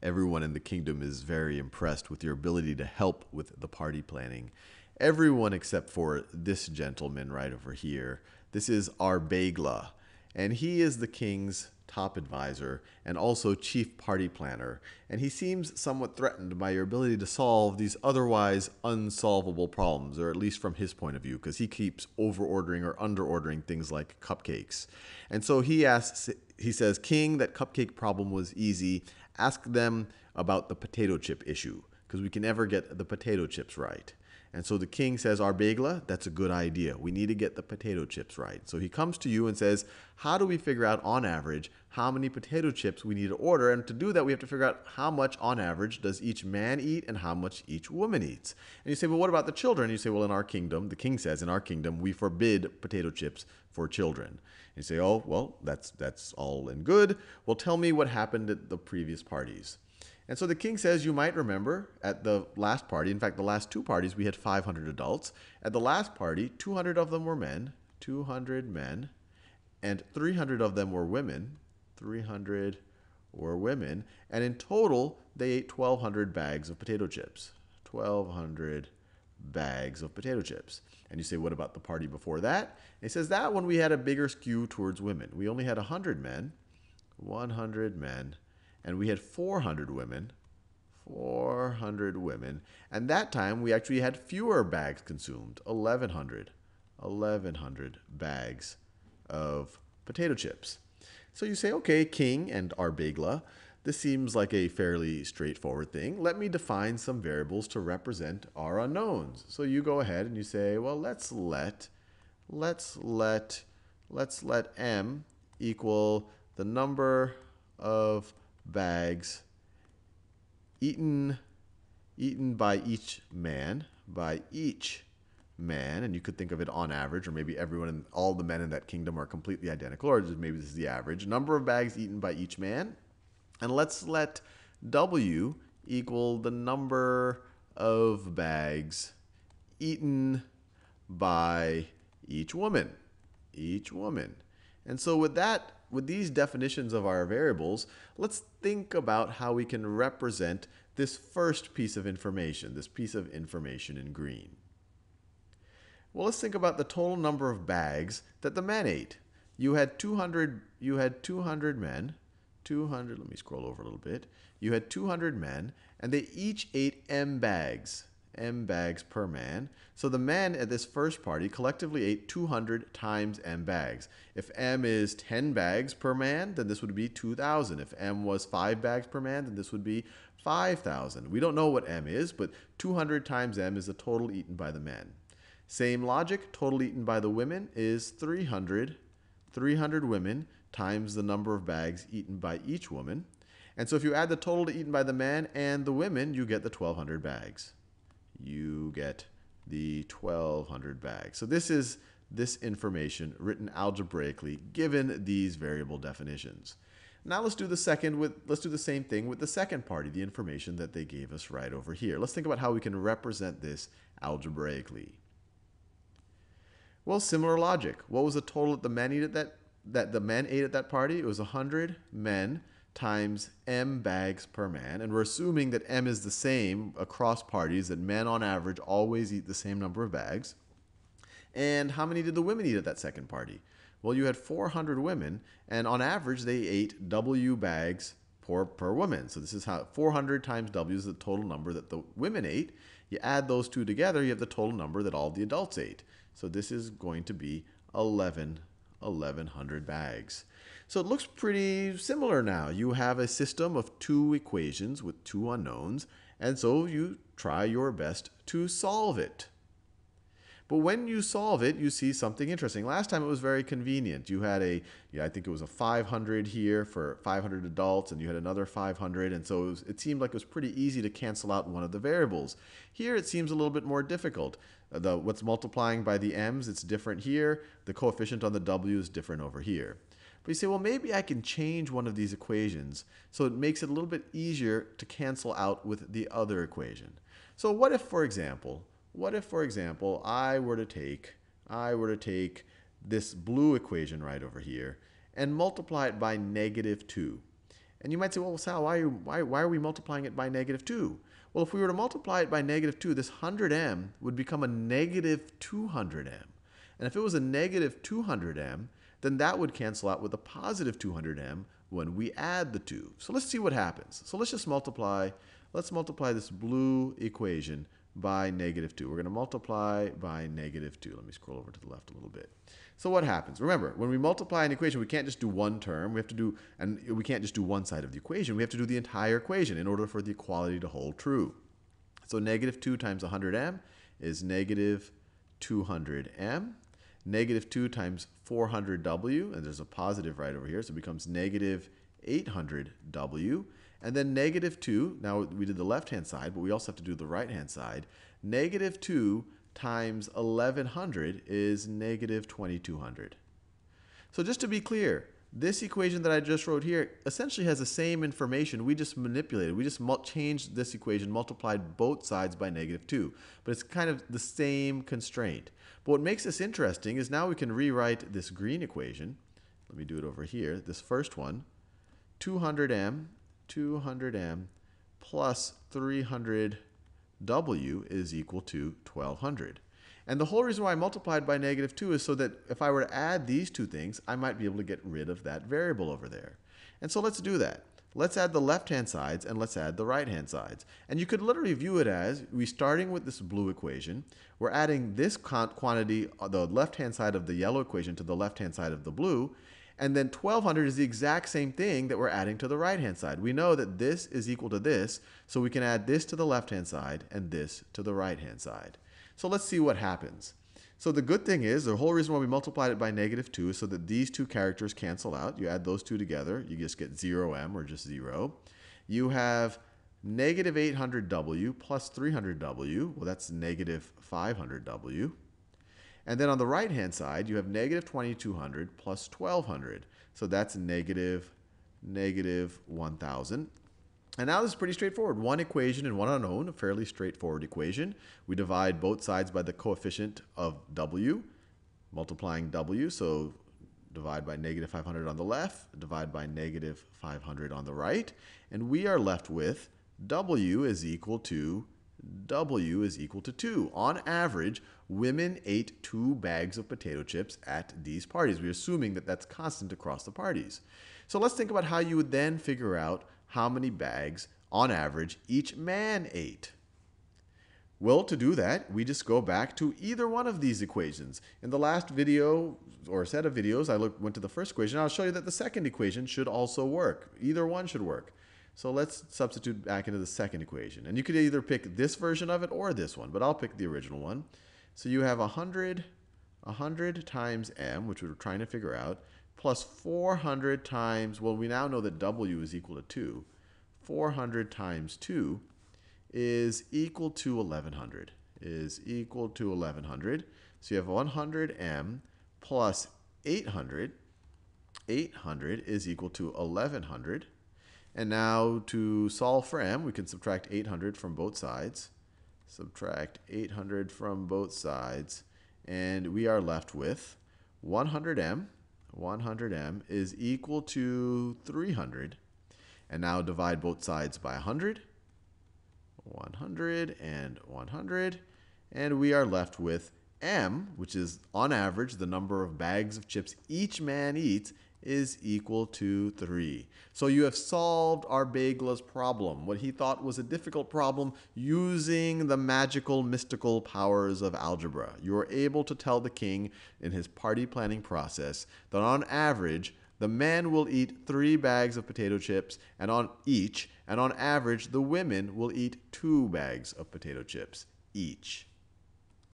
Everyone in the kingdom is very impressed with your ability to help with the party planning. Everyone except for this gentleman right over here. This is Arbegla, and he is the king's top advisor and also chief party planner. And he seems somewhat threatened by your ability to solve these otherwise unsolvable problems, or at least from his point of view, because he keeps over-ordering or under-ordering things like cupcakes. And so he says, King, that cupcake problem was easy. Ask them about the potato chip issue, because we can never get the potato chips right. And so the king says, Arbegla, that's a good idea. We need to get the potato chips right. So he comes to you and says, how do we figure out on average how many potato chips we need to order? And to do that, we have to figure out how much on average does each man eat and how much each woman eats. And you say, well, what about the children? And you say, well, in our kingdom, the king says, in our kingdom, we forbid potato chips for children. And you say, oh, well, that's all and good. Well, tell me what happened at the previous parties. And so the king says, you might remember at the last party, in fact, the last two parties, we had 500 adults. At the last party, 200 of them were men, 200 men, and 300 of them were women. 300 were women. And in total, they ate 1,200 bags of potato chips. 1,200 bags of potato chips. And you say, what about the party before that? And he says, that one we had a bigger skew towards women. We only had 100 men, 100 men. And we had 400 women, 400 women. And that time, we actually had fewer bags consumed, 1,100 bags of potato chips. So you say, okay, King and Arbegla, this seems like a fairly straightforward thing. Let me define some variables to represent our unknowns. So you go ahead and you say, well, let's let M equal the number of bags eaten by each man, and you could think of it on average, or maybe all the men in that kingdom are completely identical, or just maybe this is the average number of bags eaten by each man. And let's let W equal the number of bags eaten by each woman. And so with these definitions of our variables, let's think about how we can represent this first piece of information, in green. Well, let's think about the total number of bags that the men ate. You had 200 men, 200, let me scroll over a little bit. You had 200 men, and they each ate M bags per man. So the men at this first party collectively ate 200 times M bags. If M is 10 bags per man, then this would be 2,000. If M was 5 bags per man, then this would be 5,000. We don't know what M is, but 200 times M is the total eaten by the men. Same logic, total eaten by the women is 300. 300 women times the number of bags eaten by each woman. And so if you add the total eaten by the men and the women, you get the 1,200 bags. You get the 1,200 bags. So this is this information written algebraically given these variable definitions. Now let's do the same thing with the second party, the information that they gave us right over here. Let's think about how we can represent this algebraically. Well, similar logic. What was the total that the men ate at that party? It was 100 men times M bags per man. And we're assuming that M is the same across parties, that men on average always eat the same number of bags. And how many did the women eat at that second party? Well, you had 400 women, and on average they ate W bags per woman. So this is how 400 times W is the total number that the women ate. You add those two together, you have the total number that all the adults ate. So this is going to be 1,100 bags. So it looks pretty similar now. You have a system of two equations with two unknowns, and so you try your best to solve it. But when you solve it, you see something interesting. Last time it was very convenient. You had I think it was a 500 here for 500 adults, and you had another 500, and so it seemed like it was pretty easy to cancel out one of the variables. Here it seems a little bit more difficult. What's multiplying by the m's, it's different here. The coefficient on the w is different over here. But you say, well, maybe I can change one of these equations so it makes it a little bit easier to cancel out with the other equation. So what if, for example, I were to take this blue equation right over here and multiply it by -2. And you might say, well, Sal, why are we multiplying it by -2? Well, if we were to multiply it by -2, this 100m would become a -200m. And if it was a -200m, then that would cancel out with a positive 200m when we add the two. So let's see what happens. So let's just multiply. Let's multiply this blue equation by -2. We're going to multiply by -2. Let me scroll over to the left a little bit. So what happens? Remember, when we multiply an equation, we can't just do one term. We have to do, and we can't just do one side of the equation. We have to do the entire equation in order for the equality to hold true. So -2 times 100m is -200m. -2 times 400w, and there's a positive right over here, so it becomes -800w. And then -2, now we did the left-hand side, but we also have to do the right-hand side. -2 times 1100 is -2200. So just to be clear, this equation that I just wrote here essentially has the same information. We just manipulated. We just changed this equation, multiplied both sides by -2. But it's kind of the same constraint. But what makes this interesting is now we can rewrite this green equation. Let me do it over here. This first one, 200m plus 300w is equal to 1200. And the whole reason why I multiplied by -2 is so that if I were to add these two things, I might be able to get rid of that variable over there. And so let's do that. Let's add the left-hand sides and let's add the right-hand sides. And you could literally view it as we starting with this blue equation. We're adding this quantity, the left-hand side of the yellow equation to the left-hand side of the blue. And then 1200 is the exact same thing that we're adding to the right-hand side. We know that this is equal to this, so we can add this to the left-hand side and this to the right-hand side. So let's see what happens. So the good thing is, the whole reason why we multiplied it by -2 is so that these two characters cancel out. You add those two together, you just get 0m, or just 0. You have -800w plus 300w. Well, that's -500w. And then on the right-hand side, you have -2200 plus 1200. So that's -1000. And now this is pretty straightforward. One equation and one unknown, a fairly straightforward equation. We divide both sides by the coefficient of w, multiplying w. So divide by -500 on the left, divide by -500 on the right. And we are left with w is equal to 2. On average, women ate 2 bags of potato chips at these parties. We're assuming that that's constant across the parties. So let's think about how you would then figure out how many bags, on average, each man ate. Well, to do that, we just go back to either one of these equations. In the last video, or set of videos, I went to the first equation. I'll show you that the second equation should also work. Either one should work. So let's substitute back into the second equation. And you could either pick this version of it or this one, but I'll pick the original one. So you have 100 times m, which we're trying to figure out, plus 400 times, well, we now know that w is equal to 2. 400 times 2 is equal to 1100. So you have 100m plus 800. 800 is equal to 1100. And now to solve for m, we can subtract 800 from both sides. Subtract 800 from both sides. And we are left with 100m. 100m is equal to 300. And now divide both sides by 100. 100 and 100. And we are left with m, which is on average the number of bags of chips each man eats, is equal to 3. So you have solved Arbeigla's problem, what he thought was a difficult problem, using the magical, mystical powers of algebra. You were able to tell the king in his party planning process that on average, the men will eat 3 bags of potato chips and on average, the women will eat 2 bags of potato chips each.